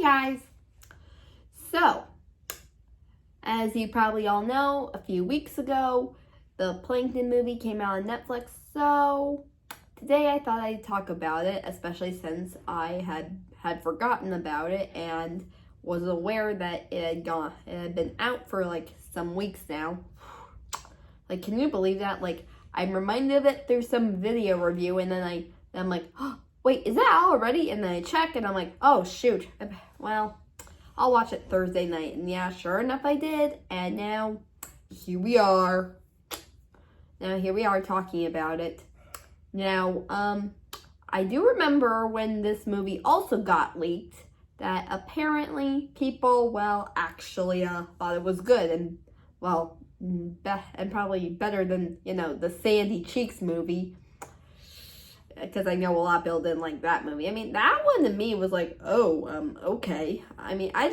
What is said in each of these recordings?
guys! So, as you probably all know, a few weeks ago, the Plankton movie came out on Netflix, so today I thought I'd talk about it, especially since I had forgotten about it and was aware that it had been out for like some weeks now. Like, can you believe that? Like, I'm reminded of it through some video review, and then I'm like, oh, wait, is that out already? And then I check, and I'm like, oh, shoot. Well, I'll watch it Thursday night. And yeah, sure enough, I did. And now, here we are. Now, here we are talking about it. Now, I do remember when this movie also got leaked, that apparently people, well, actually thought it was good. And, well, and probably better than, the Sandy Cheeks movie. Because I know a lot of people didn't like that movie. I mean, that one to me was like, oh, okay. I mean, I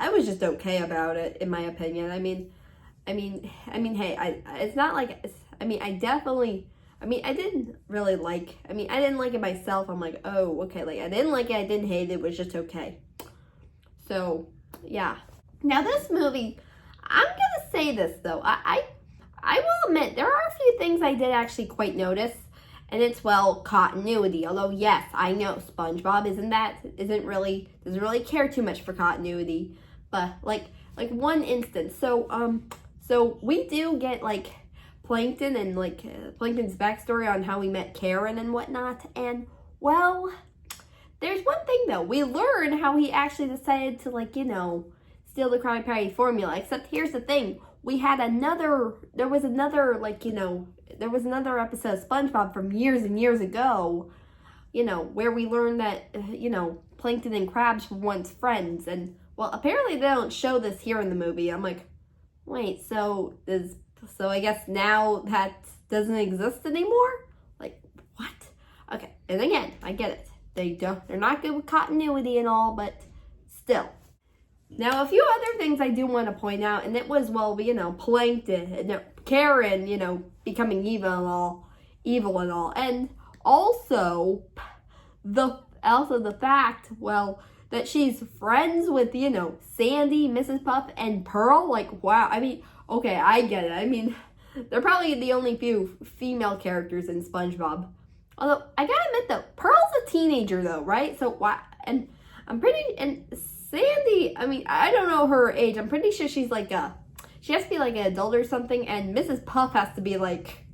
was just okay about it, in my opinion. I mean, hey, it's not like, I didn't really like, I didn't like it myself. I'm like, oh, okay, like, I didn't like it, I didn't hate it, it was just okay. So, yeah. Now, this movie, I'm gonna say this, though. I will admit, there are a few things I did actually quite notice. And it's, well, continuity. Although, yes, I know SpongeBob doesn't really care too much for continuity. But, like one instance. So we do get, like, Plankton and, like, Plankton's backstory on how we met Karen and whatnot. And, well, there's one thing, though. We learn how he actually decided to, like, steal the Krabby Patty formula. Except here's the thing. There was another episode of SpongeBob from years and years ago, where we learned that, Plankton and Krabs were once friends. And, well, apparently they don't show this here in the movie. I'm like, wait, so I guess now that doesn't exist anymore? Like, what? Okay, and again, I get it. They're not good with continuity and all, but still. Now, a few other things I do want to point out, and it was, well, Plankton and Karen, becoming evil and all, and also the fact, well, that she's friends with, Sandy, Mrs. Puff, and Pearl. Like, wow. I mean, okay, I get it. I mean, they're probably the only few female characters in SpongeBob. Although, I gotta admit, though, Pearl's a teenager, though, right? So, why? And Sandy, I don't know her age. I'm pretty sure she's like she has to be like an adult or something. And Mrs. Puff has to be like,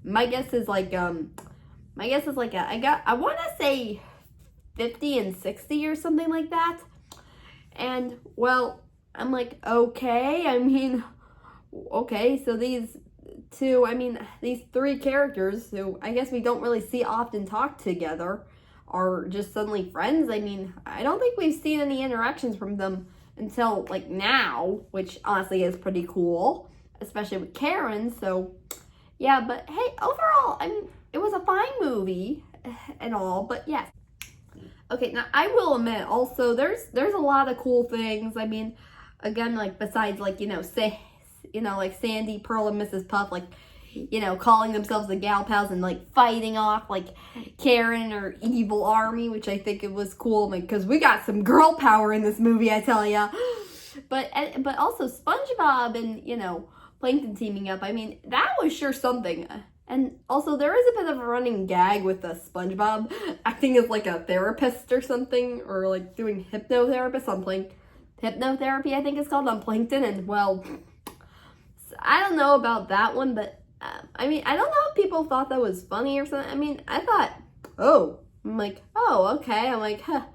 my guess is like I want to say 50 and 60 or something like that. And, well, I'm like, okay, okay, so these three characters who I guess we don't really see often talk together are just suddenly friends. I mean, I don't think we've seen any interactions from them until, like, now, which honestly is pretty cool, especially with Karen. So, yeah, but hey, overall, it was a fine movie and all, but yes. Okay, now, I will admit, also, there's a lot of cool things. I mean, again, like, besides, like, like Sandy, Pearl, and Mrs. Puff, like, calling themselves the Gal Pals and, like, fighting off, like, Karen or Evil Army, which I think it was cool, because we got some girl power in this movie, I tell ya. But also SpongeBob and, Plankton teaming up, that was sure something. And also, there is a bit of a running gag with the SpongeBob acting as, like, a therapist or something, or, like, doing hypnotherapy, I think it's called, on Plankton, and, well, I don't know about that one, but I don't know if people thought that was funny or something. I thought, I'm like, oh, okay. I'm like, huh.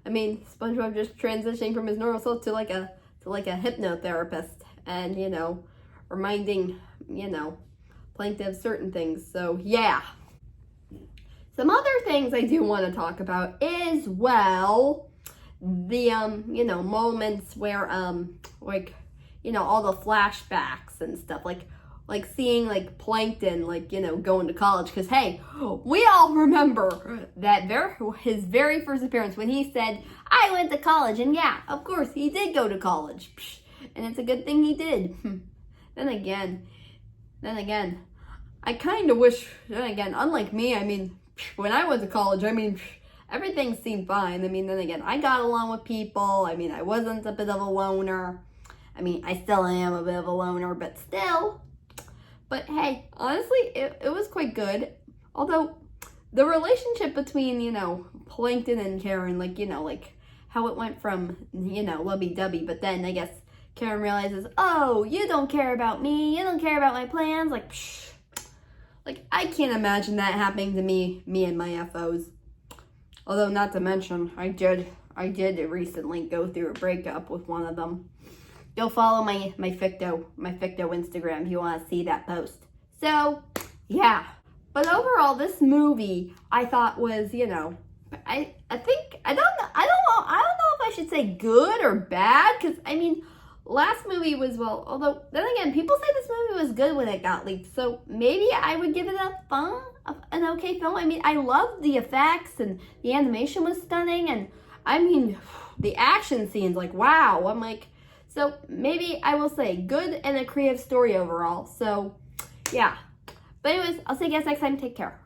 SpongeBob just transitioning from his normal self to like a hypnotherapist and, reminding, Plankton of certain things. So, yeah. Some other things I do want to talk about is, well, the, moments where, all the flashbacks and stuff, like seeing, like, Plankton, like, going to college. Because, hey, we all remember that his very first appearance when he said, I went to college. And yeah, of course, he did go to college. And it's a good thing he did. Then again, I kind of wish, unlike me, when I went to college, everything seemed fine. I mean, then again, I got along with people. I mean, I wasn't a bit of a loner. I mean, I still am a bit of a loner, but still. But hey, honestly, it was quite good. Although, the relationship between, you know, Plankton and Karen, like, you know, like, how it went from, you know, lovey-dovey, but then I guess Karen realizes, oh, you don't care about me, you don't care about my plans, like, psh. Like, I can't imagine that happening to me and my FOs. Although, not to mention, I did recently go through a breakup with one of them. Go follow my Ficto Instagram if you want to see that post. So, yeah. But overall, this movie I thought was, you know, I don't know if I should say good or bad, because I mean, last movie was, well, although then again, people say this movie was good when it got leaked, so maybe I would give it an okay film. I mean, I loved the effects and the animation was stunning, and I mean, the action scenes, like, wow. I'm like, so maybe I will say good and a creative story overall. So, yeah. But anyways, I'll see you guys next time. Take care.